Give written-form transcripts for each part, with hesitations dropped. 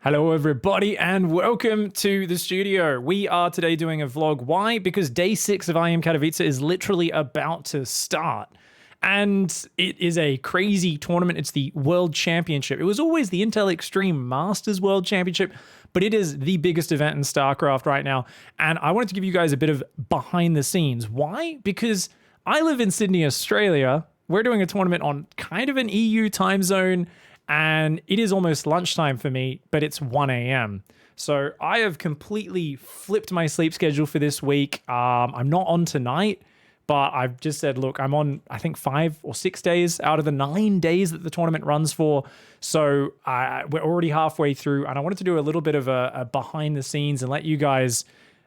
Hello everybody and welcome to the studio. We are today doing a vlog. Why? Because day 6 of IEM Katowice is literally about to start. And it is a crazy tournament. It's the World Championship. It was always the Intel Extreme Masters World Championship, but it is the biggest event in StarCraft right now. And I wanted to give you guys a bit of behind the scenes. Why? Because I live in Sydney, Australia. We're doing a tournament on kind of an EU time zone. And it is almost lunchtime for me, but it's 1 a.m. So I have completely flipped my sleep schedule for this week. I'm not on tonight, but I've just said, look, I'm on, I think 5 or 6 days out of the 9 days that the tournament runs for. So we're already halfway through, and I wanted to do a little bit of a behind the scenes and let you guys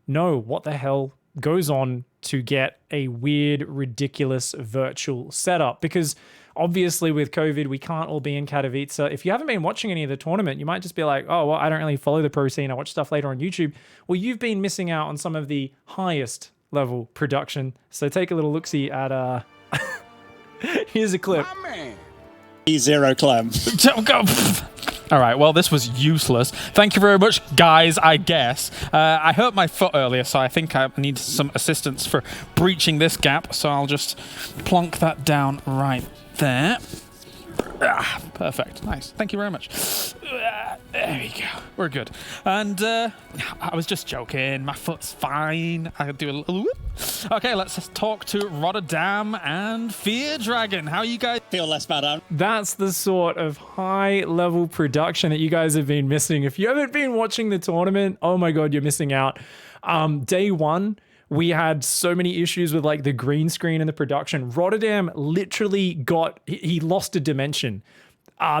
know what the hell goes on to get a weird, ridiculous virtual setup. Because obviously with COVID, we can't all be in Katowice. If you haven't been watching any of the tournament, you might just be like, oh, well, I don't really follow the pro scene. I watch stuff later on YouTube. Well, you've been missing out on some of the highest level production. So take a little look-see at, here's a clip. My man. E0 clam. Don't go. All right, well, this was useless. Thank you very much, guys, I guess. I hurt my foot earlier, so I think I need some assistance for breaching this gap, so I'll just plonk that down right there. Ah, perfect. Nice. Thank you very much. There we go. We're good. And I was just joking. My foot's fine. I do a little whoop. Okay, let's talk to Rotterdam and Fear Dragon. How are you guys? Feel less bad out. That's the sort of high-level production that you guys have been missing. If you haven't been watching the tournament, oh my god, you're missing out. Day 1, we had so many issues with like the green screen and the production. Rotterdam literally he lost a dimension.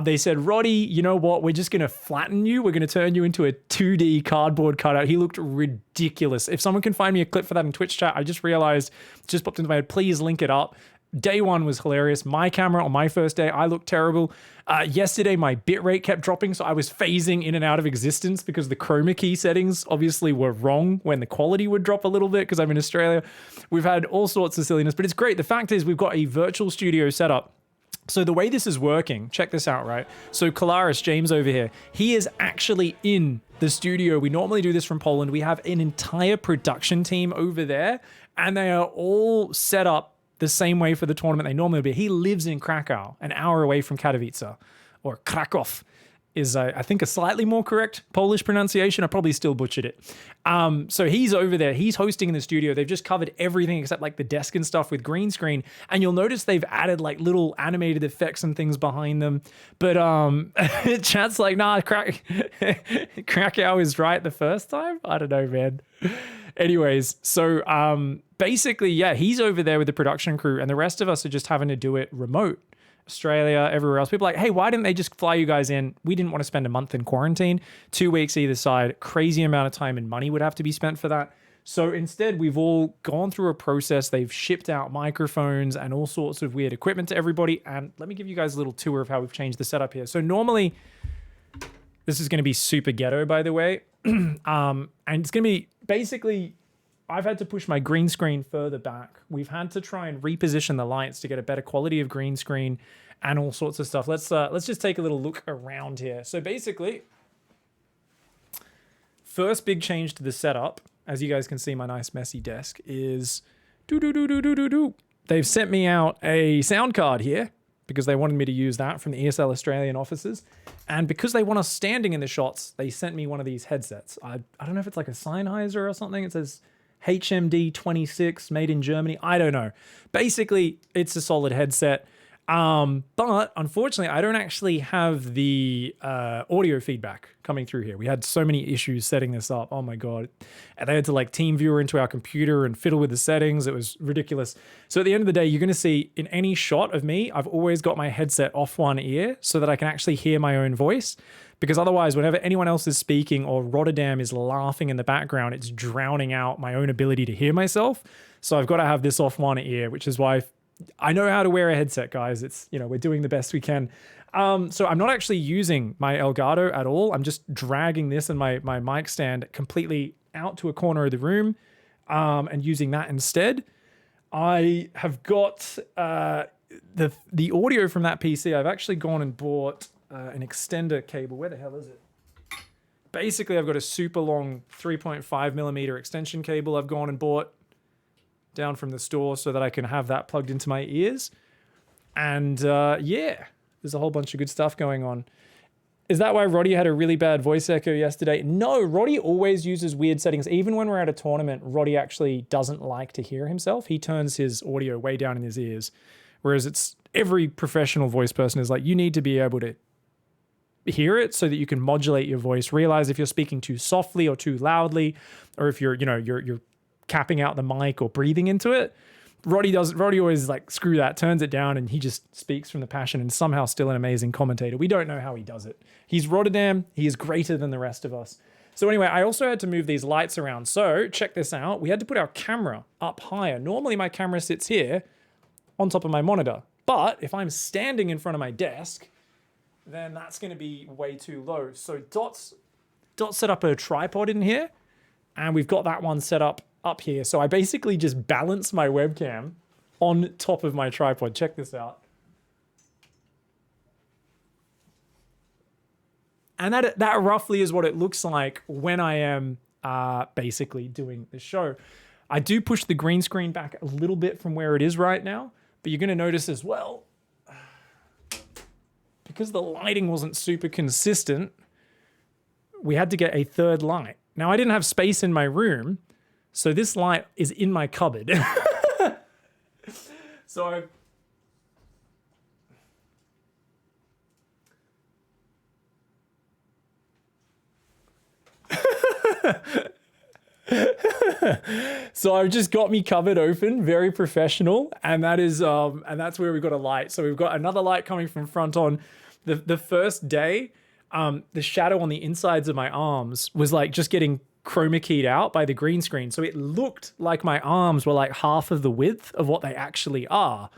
They said, Roddy, you know what? We're just going to flatten you. We're going to turn you into a 2D cardboard cutout. He looked ridiculous. If someone can find me a clip for that in Twitch chat, I just realized, just popped into my head, please link it up. Day 1 was hilarious. My camera on my first day, I looked terrible. Yesterday, my bitrate kept dropping, so I was phasing in and out of existence because the chroma key settings obviously were wrong when the quality would drop a little bit because I'm in Australia. We've had all sorts of silliness, but it's great. The fact is we've got a virtual studio set up. So the way this is working, check this out, right? So Kalaris, James over here, he is actually in the studio. We normally do this from Poland. We have an entire production team over there, and they are all set up the same way for the tournament they normally would be. He lives in Krakow, an hour away from Katowice, or Krakow is, I think, a slightly more correct Polish pronunciation. I probably still butchered it. So he's over there. He's hosting in the studio. They've just covered everything except like the desk and stuff with green screen. And you'll notice they've added like little animated effects and things behind them. But chat's like, nah, Krakow is right the first time? I don't know, man. Anyways, so basically, yeah, he's over there with the production crew and the rest of us are just having to do it remote. Australia, everywhere else. People are like, hey, why didn't they just fly you guys in? We didn't want to spend a month in quarantine, 2 weeks either side. Crazy amount of time and money would have to be spent for that. So instead, we've all gone through a process. They've shipped out microphones and all sorts of weird equipment to everybody. And let me give you guys a little tour of how we've changed the setup here. So normally, this is going to be super ghetto, by the way. And it's going to be basically, I've had to push my green screen further back. We've had to try and reposition the lights to get a better quality of green screen and all sorts of stuff. Let's just take a little look around here. So basically, first big change to the setup, as you guys can see my nice messy desk, is they've sent me out a sound card here because they wanted me to use that from the ESL Australian offices. And because they want us standing in the shots, they sent me one of these headsets. I don't know if it's like a Sennheiser or something. It says HMD 26 made in Germany. I don't know. Basically, it's a solid headset. But unfortunately, I don't actually have the audio feedback coming through here. We had so many issues setting this up. Oh my God. And they had to like team viewer into our computer and fiddle with the settings. It was ridiculous. So at the end of the day, you're going to see in any shot of me, I've always got my headset off one ear so that I can actually hear my own voice. Because otherwise, whenever anyone else is speaking or Rotterdam is laughing in the background, it's drowning out my own ability to hear myself. So I've got to have this off one ear, which is why I know how to wear a headset, guys. It's, you know, we're doing the best we can. So I'm not actually using my Elgato at all. I'm just dragging this and my mic stand completely out to a corner of the room and using that instead. I have got the audio from that PC. I've actually gone and bought an extender cable. Where the hell is it? basically I've got a super long 3.5 millimeter extension cable I've gone and bought down from the store so that I can have that plugged into my ears. And yeah, there's a whole bunch of good stuff going on. Is that why Roddy had a really bad voice echo yesterday? No, Roddy always uses weird settings. Even when we're at a tournament, Roddy actually doesn't like to hear himself. He turns his audio way down in his ears. Whereas it's every professional voice person is like, you need to be able to hear it so that you can modulate your voice, realize if you're speaking too softly or too loudly, or if you're capping out the mic or breathing into it. Roddy always like, screw that, turns it down, and he just speaks from the passion and somehow still an amazing commentator. We don't know how he does it. He's Rotterdam. He is greater than the rest of us. So anyway, I also had to move these lights around. So check this out. We had to put our camera up higher. Normally my camera sits here on top of my monitor. But if I'm standing in front of my desk, then that's going to be way too low. So Dot's set up a tripod in here, and we've got that one set up here. So I basically just balance my webcam on top of my tripod. Check this out. And that roughly is what it looks like when I am basically doing the show. I do push the green screen back a little bit from where it is right now, but you're going to notice as well, because the lighting wasn't super consistent, we had to get a third light. Now, I didn't have space in my room, so this light is in my cupboard. So so I've just got me cupboard open, very professional, and that's where we've got a light. So we've got another light coming from front on. The first day, the shadow on the insides of my arms was like just getting chroma keyed out by the green screen. So it looked like my arms were like half of the width of what they actually are.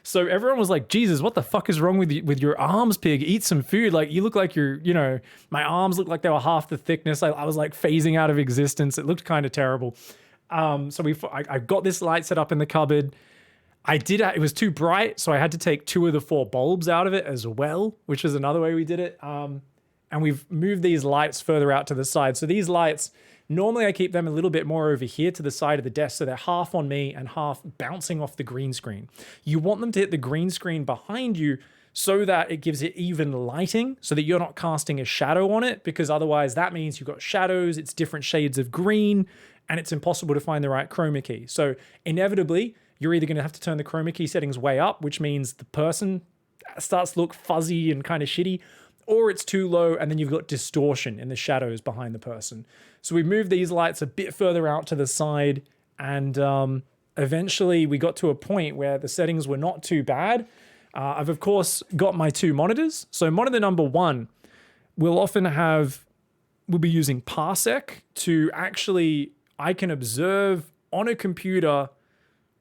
So everyone was like, Jesus, what the fuck is wrong with your arms, pig? Eat some food. Like, you look like my arms looked like they were half the thickness. I was like phasing out of existence. It looked kind of terrible. So I got this light set up in the cupboard. It was too bright, so I had to take 2 of the 4 bulbs out of it as well, which is another way we did it. And we've moved these lights further out to the side. So these lights, normally I keep them a little bit more over here to the side of the desk, so they're half on me and half bouncing off the green screen. You want them to hit the green screen behind you so that it gives it even lighting, so that you're not casting a shadow on it, because otherwise that means you've got shadows, it's different shades of green, and it's impossible to find the right chroma key. So inevitably, you're either going to have to turn the chroma key settings way up, which means the person starts to look fuzzy and kind of shitty, or it's too low and then you've got distortion in the shadows behind the person. So we moved these lights a bit further out to the side, and eventually we got to a point where the settings were not too bad. I've of course got my 2 monitors. So monitor number 1 we'll be using Parsec to I can observe on a computer,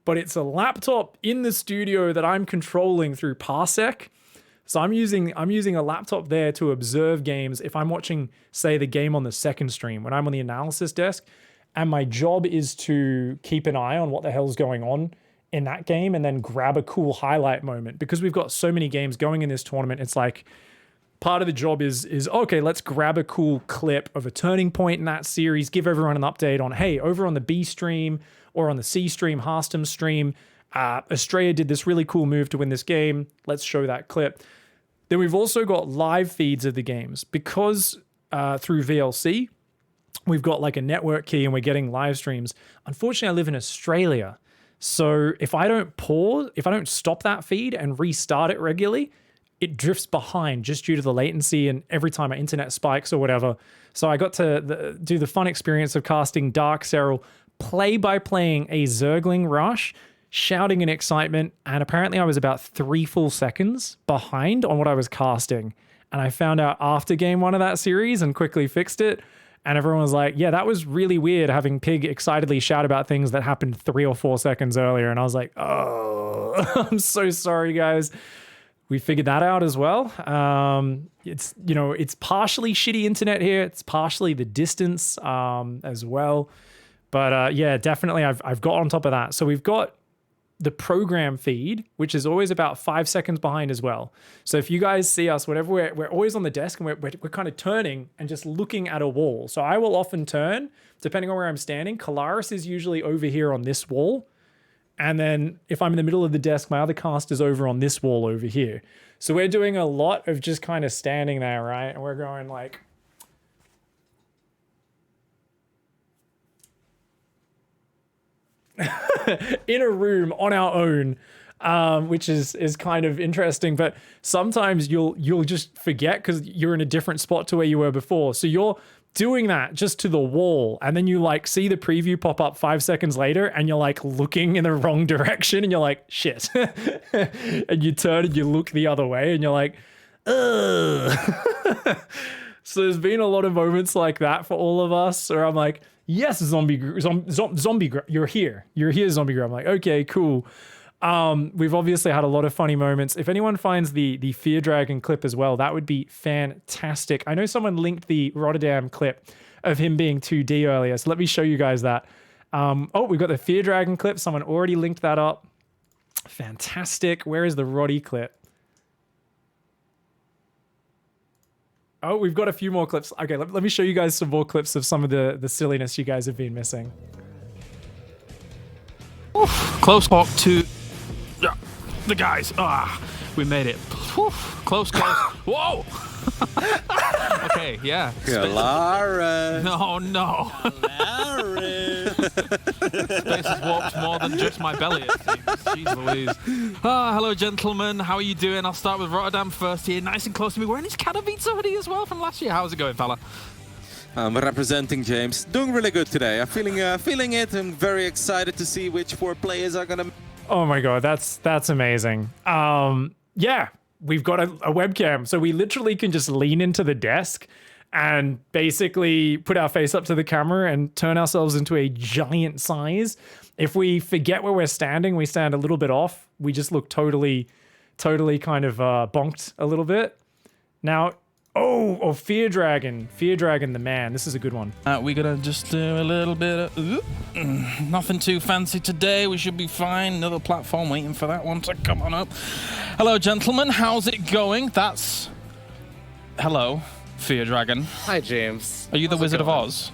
but it's a laptop in the studio that I'm controlling through Parsec. So I'm using a laptop there to observe games if I'm watching, say, the game on the second stream, when I'm on the analysis desk, and my job is to keep an eye on what the hell's going on in that game and then grab a cool highlight moment. Because we've got so many games going in this tournament, it's like part of the job is okay, let's grab a cool clip of a turning point in that series, give everyone an update on, hey, over on the B stream or on the C stream, Harstem stream, Australia did this really cool move to win this game. Let's show that clip. Then we've also got live feeds of the games, because through VLC, we've got like a network key and we're getting live streams. Unfortunately, I live in Australia. So if I don't stop that feed and restart it regularly, it drifts behind just due to the latency and every time my internet spikes or whatever. So I got to do the fun experience of casting Dark Cyril, play by playing a Zergling Rush, shouting in excitement, and apparently I was about 3 full seconds behind on what I was casting. And I found out after game 1 of that series and quickly fixed it. And everyone was like, yeah, that was really weird having Pig excitedly shout about things that happened 3 or 4 seconds earlier. And I was like, oh, I'm so sorry, guys. We figured that out as well. It's partially shitty internet here. It's partially the distance as well. But yeah, definitely I've got on top of that. So we've got the program feed, which is always about 5 seconds behind as well. So if you guys see us, whatever, we're always on the desk and we're kind of turning and just looking at a wall. So I will often turn, depending on where I'm standing. Kalaris is usually over here on this wall. And then if I'm in the middle of the desk, my other cast is over on this wall over here. So we're doing a lot of just kind of standing there, right? And we're going like... in a room on our own, which is kind of interesting. But sometimes you'll just forget because you're in a different spot to where you were before. So you're doing that just to the wall, and then you like see the preview pop up 5 seconds later, and you're like looking in the wrong direction, and you're like, shit. And you turn and you look the other way, and you're like, ugh. So there's been a lot of moments like that for all of us, where I'm like, yes, zombie, you're here, zombie. I'm like, okay, cool. We've obviously had a lot of funny moments. If anyone finds the Fear Dragon clip as well, that would be fantastic. I know someone linked the Rotterdam clip of him being 2D earlier, so let me show you guys that. Oh, we've got the Fear Dragon clip. Someone already linked that up. Fantastic. Where is the Roddy clip? Oh, we've got a few more clips. Okay, let me show you guys some more clips of some of the silliness you guys have been missing. Oof, close talk to the guys. We made it. Oof, close. Whoa! Okay, yeah. Lauren. No. Space has warped more than just my belly, it seems. Jeez Louise. Hello, gentlemen. How are you doing? I'll start with Rotterdam first here. Nice and close to me. Wearing his Katowice hoodie as well from last year. How's it going, fella? I'm representing James. Doing really good today. I'm feeling it. I'm very excited to see which 4 players are gonna... Oh my god, that's amazing. Yeah, we've got a webcam, so we literally can just lean into the desk and basically put our face up to the camera and turn ourselves into a giant size. If we forget where we're standing, we stand a little bit off. We just look totally kind of bonked a little bit. Now, oh, Fear Dragon the man. This is a good one. We're gonna just do a little bit of nothing too fancy today. We should be fine. Another platform waiting for that one to come on up. Hello, gentlemen. How's it going? That's hello, Fear Dragon. Hi, James. Are you the Wizard of Oz?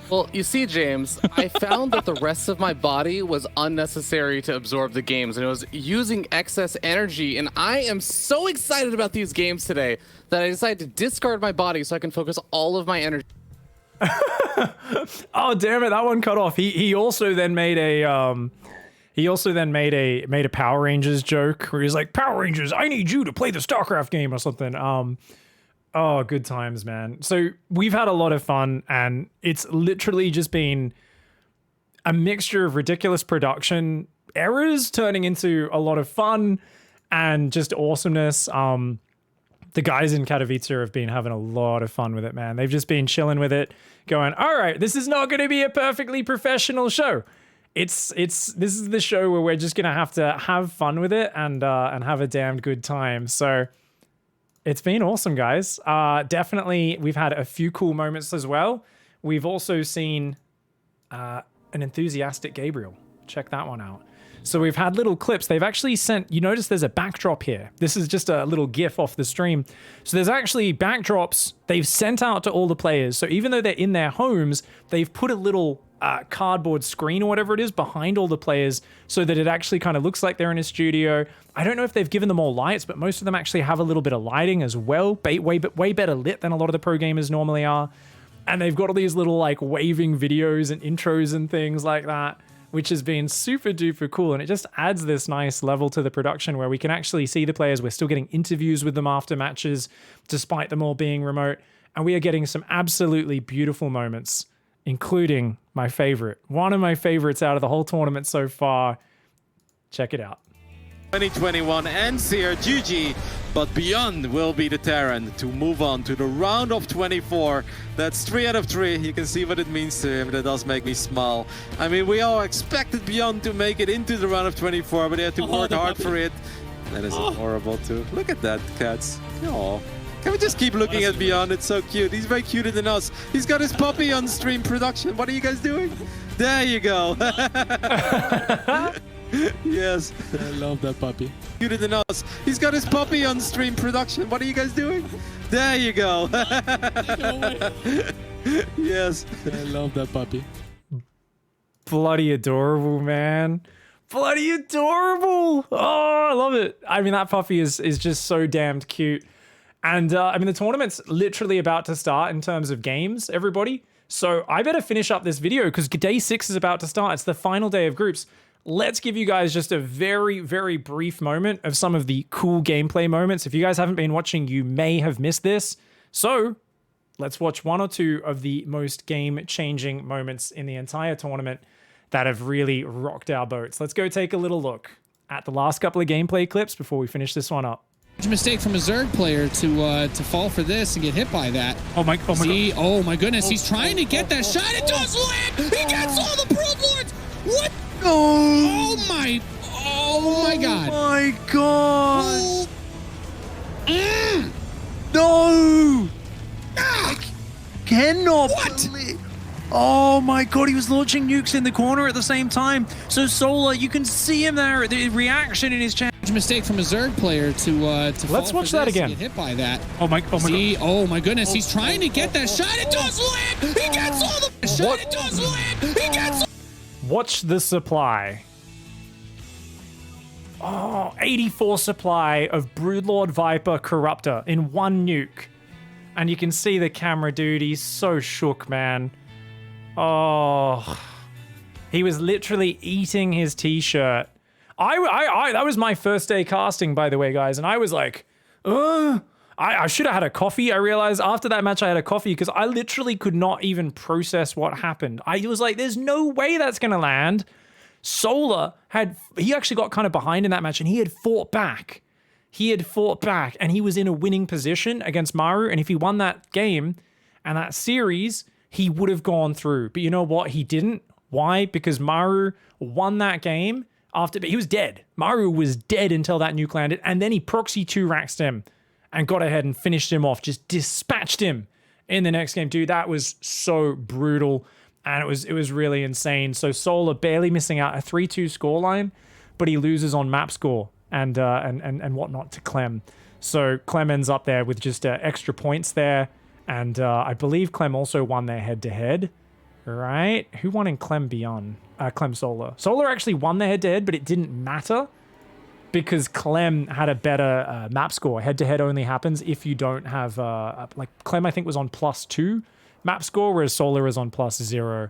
Well, you see, James, I found that the rest of my body was unnecessary to absorb the games, and it was using excess energy, and I am so excited about these games today that I decided to discard my body so I can focus all of my energy. Oh, damn it, that one cut off. He also then made a made a Power Rangers joke where he's like, Power Rangers, I need you to play the StarCraft game or something. Oh, good times, man. So we've had a lot of fun, and it's literally just been a mixture of ridiculous production errors turning into a lot of fun and just awesomeness. The guys in Katowice have been having a lot of fun with it, man. They've just been chilling with it, going, all right, this is not going to be a perfectly professional show. This is the show where we're just going to have fun with it and have a damned good time. So it's been awesome, guys. Definitely, we've had a few cool moments as well. We've also seen an enthusiastic Gabriel. Check that one out. So we've had little clips. They've actually sent, you notice there's a backdrop here. This is just a little GIF off the stream. So there's actually backdrops they've sent out to all the players. So even though they're in their homes, they've put a little cardboard screen or whatever it is behind all the players so that it actually kind of looks like they're in a studio. I don't know if they've given them all lights, but most of them actually have a little bit of lighting as well. Way better lit than a lot of the pro gamers normally are. And they've got all these little like waving videos and intros and things like that, which has been super duper cool. And it just adds this nice level to the production where we can actually see the players. We're still getting interviews with them after matches, despite them all being remote. And we are getting some absolutely beautiful moments, including my favorite, one of my favorites out of the whole tournament so far. Check it out. 2021 ends here, GG, but beyond will be the Terran to move on to the round of 24. That's 3 out of 3. You can see what it means to him. That does make me smile. I mean, we all expected Beyond to make it into the round of 24, but they had to work hard for it. That is horrible too. Look at that, cats. Oh. Can we just keep looking at Beyond? It's so cute. He's way cuter than us. He's got his puppy on stream production. What are you guys doing? There you go. Yes. I love that puppy. Cuter than us. He's got his puppy on stream production. What are you guys doing? There you go. Yes. I love that puppy. Bloody adorable, man. Bloody adorable. Oh, I love it. I mean, that puppy is just so damned cute. And I mean, the tournament's literally about to start in terms of games, everybody. So I better finish up this video because day 6 is about to start. It's the final day of groups. Let's give you guys just a very, very brief moment of some of the cool gameplay moments. If you guys haven't been watching, you may have missed this. So let's watch 1 or 2 of the most game-changing moments in the entire tournament that have really rocked our boats. Let's go take a little look at the last couple of gameplay clips before we finish this one up. It's a mistake from a Zerg player to fall for this and get hit by that. Oh my God. Oh my goodness, he's trying to get that shot. It does land. He gets all the Probe Lords. What? Oh my God. Oh my God. Oh. No. Ah. Cannot What? believe. Oh my God, he was launching nukes in the corner at the same time. So Solar, you can see him there, the reaction in his chat. It's a mistake from a Zerg player to Let's fall watch for that this again. and get hit by that. Oh my God. Oh my goodness, he's trying to get that shot. It does land. He gets all the shot. What? It does land. He gets. Watch the supply. Oh, 84 supply of Broodlord Viper Corruptor in 1 nuke. And you can see the camera dude, he's so shook, man. Oh, he was literally eating his t-shirt. That was my first day casting, by the way, guys. And I was like, I should have had a coffee. I realized after that match I had a coffee because I literally could not even process what happened. I was like, there's no way that's going to land. Solar he actually got kind of behind in that match and he had fought back. And he was in a winning position against Maru. And if he won that game and that series, he would have gone through. But you know what? He didn't. Why? Because Maru won that game but he was dead. Maru was dead until that nuke landed. And then he proxy 2-raxed him and got ahead and finished him off. Just dispatched him in the next game. Dude, that was so brutal. And it was really insane. So Solar barely missing out a 3-2 scoreline, but he loses on map score and whatnot to Clem. So Clem ends up there with just extra points there. And I believe Clem also won their head-to-head, right? Who won in Clem Beyond? Clem Solar. Solar actually won their head-to-head, but it didn't matter because Clem had a better map score. Head-to-head only happens if you don't have, like Clem I think was on +2 map score, whereas Solar is on +0.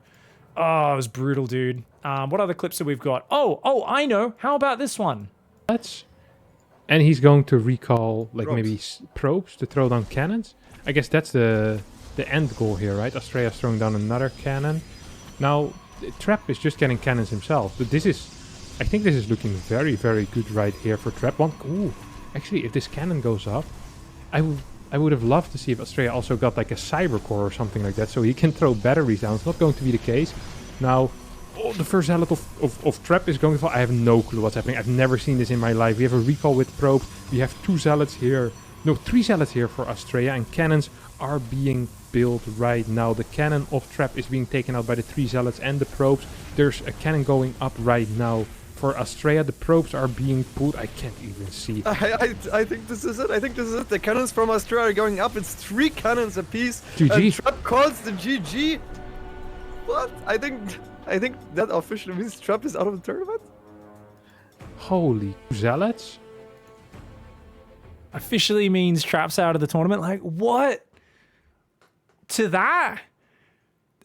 Oh, it was brutal, dude. What other clips have we got? Oh, I know. How about this one? And he's going to recall like maybe probes to throw down cannons. I guess that's the end goal here, right? Australia's throwing down another cannon. Now, Trap is just getting cannons himself, but I think this is looking very, very good right here for Trap. Ooh, actually, if this cannon goes up, I would have loved to see if Australia also got like a cyber core or something like that, so he can throw batteries down. It's not going to be the case. Now, the first zealot of Trap is going to fall. I have no clue what's happening. I've never seen this in my life. We have a recall with probes. We have 2 zealots here. No, 3 zealots here for Australia, and cannons are being built right now. The cannon of Trap is being taken out by the 3 zealots and the probes. There's a cannon going up right now for Australia. The probes are being pulled. I can't even see. I think this is it. The cannons from Australia are going up. It's 3 cannons apiece. GG. And Trap calls the GG. What? I think that officially means Trap is out of the tournament. Holy zealots. Officially means Trap's out of the tournament. Like, what? To that?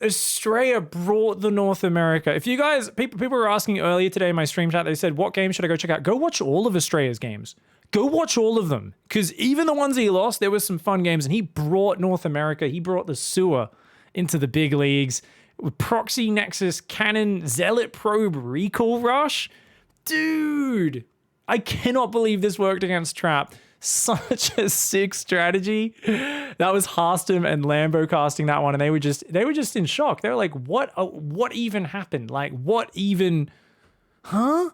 Australia brought the North America. If you guys, people were asking earlier today in my stream chat, they said, what game should I go check out? Go watch all of Australia's games. Go watch all of them. Because even the ones he lost, there was some fun games. And he brought North America. He brought the sewer into the big leagues. With Proxy, Nexus, Cannon, Zealot, Probe, Recall Rush. Dude, I cannot believe this worked against Trap. Such a sick strategy. That was Harstem and Lambo casting that one, and they were just in shock. They were like, what even happened? Like, what even, huh?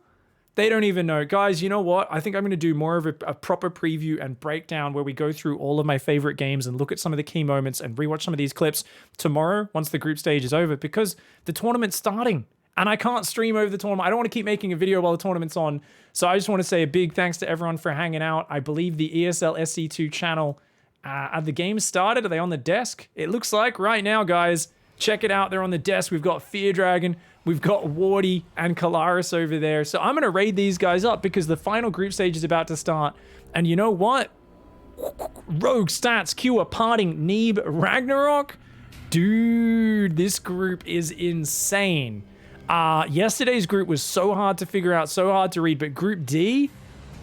They don't even know. Guys, you know what? I think I'm going to do more of a proper preview and breakdown where we go through all of my favorite games and look at some of the key moments and rewatch some of these clips tomorrow once the group stage is over, because the tournament's starting and I can't stream over the tournament. I don't want to keep making a video while the tournament's on. So I just want to say a big thanks to everyone for hanging out. I believe the ESL SC2 channel, have the game started? Are they on the desk? It looks like right now, guys. Check it out. They're on the desk. We've got Fear Dragon. We've got Wardy and Kalaris over there. So I'm going to raid these guys up because the final group stage is about to start. And you know what? Rogue, Stats, Cure, Parting, Neeb, Ragnarok. Dude, this group is insane. Yesterday's group was so hard to figure out, so hard to read, but Group D,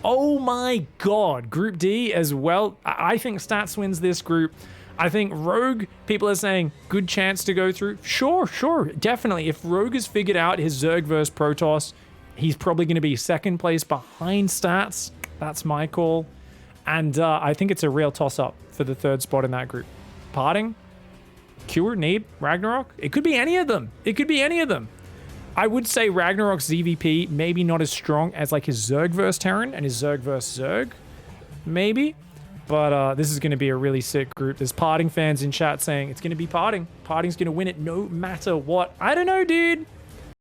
oh my god, Group D as well. I think Stats wins this group. I think Rogue, people are saying, good chance to go through. Sure, definitely. If Rogue has figured out his Zerg versus Protoss, he's probably going to be second place behind Stats. That's my call. And I think it's a real toss-up for the third spot in that group. Parting, Cure, Neeb, Ragnarok. It could be any of them. It could be any of them. I would say Ragnarok's ZVP maybe not as strong as like his Zerg versus Terran and his Zerg versus Zerg. Maybe. But this is going to be a really sick group. There's Parting fans in chat saying it's going to be Parting. Parting's going to win it no matter what. I don't know, dude.